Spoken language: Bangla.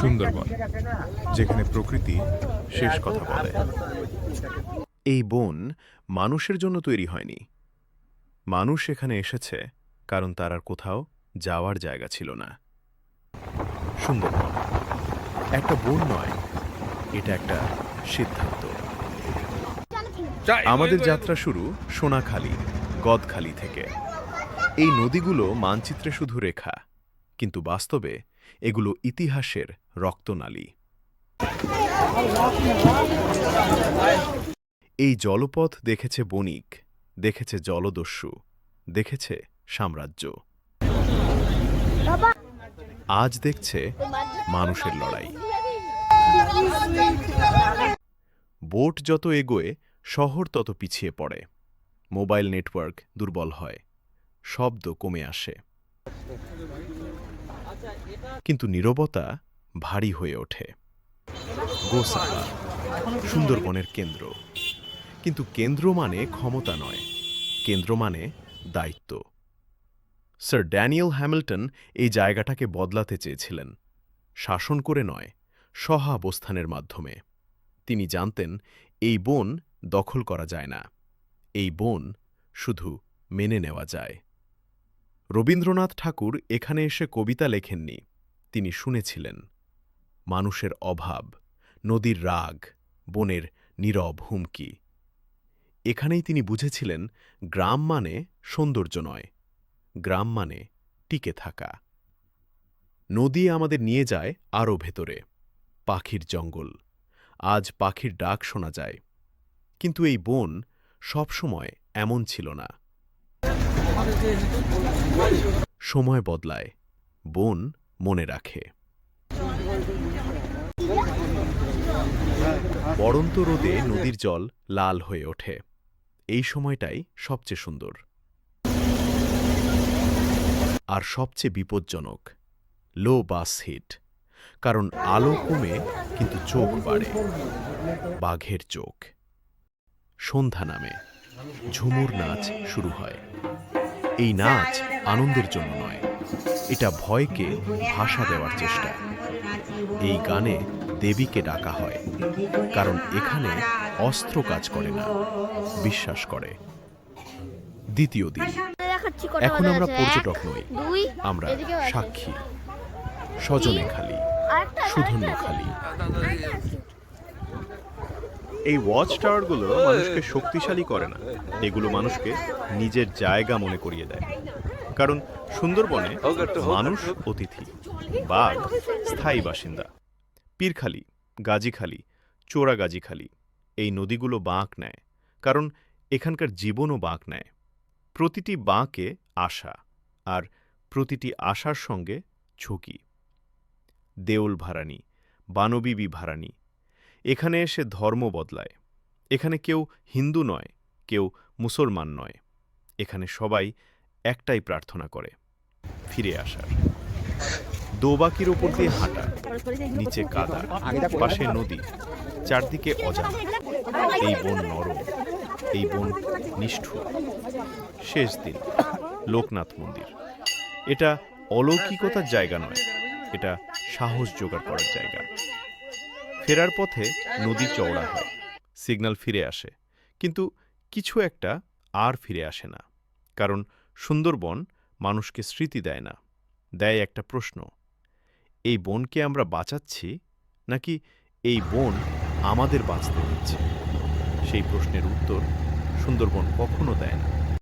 সুন্দরবন, যেখানে প্রকৃতি শেষ কথা বলে। এই বন মানুষের জন্য তৈরি হয়নি। মানুষ এখানে এসেছে কারণ তার আর কোথাও যাওয়ার জায়গা ছিল না। সুন্দরবন একটা বন নয়, এটা একটা সিদ্ধান্ত। আমাদের যাত্রা শুরু সোনাখালী, গদখালী থেকে। এই নদীগুলো মানচিত্রে শুধু রেখা, কিন্তু বাস্তবে এগুলো ইতিহাসের রক্তনালী। এই জলপথ দেখেছে বণিক, দেখেছে জলদস্যু, দেখেছে সাম্রাজ্য। আজ দেখছে মানুষের লড়াই। বোট যত এগোয়, শহর তত পিছিয়ে পড়ে। মোবাইল নেটওয়ার্ক দুর্বল হয়, শব্দ কমে আসে। কিন্তু নীরবতা ভারী হয়ে ওঠে। গোসাবা সুন্দরবনের কেন্দ্র, কিন্তু কেন্দ্র মানে ক্ষমতা নয়, কেন্দ্র মানে দায়িত্ব। স্যার ড্যানিয়েল হ্যামিল্টন এই জায়গাটাকে বদলাতে চেয়েছিলেন, শাসন করে নয়, সহাবস্থানের মাধ্যমে। তিনি জানতেন এই বন দখল করা যায় না, এই বন শুধু মেনে নেওয়া যায়। রবীন্দ্রনাথ ঠাকুর এখানে এসে কবিতা লেখেননি, তিনি শুনেছিলেন মানুষের অভাব, নদীর রাগ, বনের নীরব হুমকি। এখানেই তিনি বুঝেছিলেন গ্রাম মানে সৌন্দর্য নয়, গ্রাম মানে টিকে থাকা। নদী আমাদের নিয়ে যায় আরও ভেতরে, পাখির জঙ্গল। আজ পাখির ডাক শোনা যায়, কিন্তু এই বন সবসময় এমন ছিল না। সময় বদলায়, বন মনে রাখে। পড়ন্ত রোদে নদীর জল লাল হয়ে ওঠে। এই সময়টাই সবচেয়ে সুন্দর আর সবচেয়ে বিপজ্জনক। লো বাস হিট, কারণ আলো কমে কিন্তু চোখ বাড়ে। বাঘের চোখ। সন্ধ্যা নামে, ঝুমুর নাচ শুরু হয়। এই নাচ আনন্দের জন্য নয়, এটা ভয়কে ভাষা দেওয়ার চেষ্টা। এই গানে দেবীকে ডাকা হয়, কারণ এখানে অস্ত্র কাজ করে না, বিশ্বাস করে। দ্বিতীয় দিন। এখন আমরা পর্যটক নই, আমরা সাক্ষী। সজনেখালি, সুধন্যখালি। এই ওয়াচ টাওয়ারগুলো মানুষকে শক্তিশালী করে না, এগুলো মানুষকে নিজের জায়গা মনে করিয়ে দেয়। কারণ সুন্দরবনে মানুষ অতিথি, বাঘ স্থায়ী বাসিন্দা। পীরখালি, গাজীখালি, চোরাগাজীখালি, এই নদীগুলো বাঁক নেয়, কারণ এখানকার জীবনও বাঁক নেয়। প্রতিটি বাঁকে আশা, আর প্রতিটি আশার সঙ্গে ঝুঁকি। দেউল ভারানি, বানবিবি ভারানি, এখানে এসে ধর্ম বদলায়। এখানে কেউ হিন্দু নয়, কেউ মুসলমান নয়, এখানে সবাই একটাই প্রার্থনা করে, ফিরে আসার। দোবাকির ওপর দিয়ে হাঁটা, নিচে কাদা, পাশে নদী, চারদিকে অজানা। এই বন নরম, এই বন নিষ্ঠুর। শেষ দিন, লোকনাথ মন্দির। এটা অলৌকিকতার জায়গা নয়, এটা সাহস জোগাড় করার জায়গা। ফেরার পথে নদী চওড়া হয়, সিগন্যাল ফিরে আসে, কিন্তু কিছু একটা আর ফিরে আসে না। কারণ সুন্দরবন মানুষকে স্মৃতি দেয় না, দেয় একটা প্রশ্ন: এই বনকে আমরা বাঁচাচ্ছি, নাকি এই বন আমাদের বাঁচতে দিচ্ছে? সেই প্রশ্নের উত্তর সুন্দরবন কখনো দেয় না।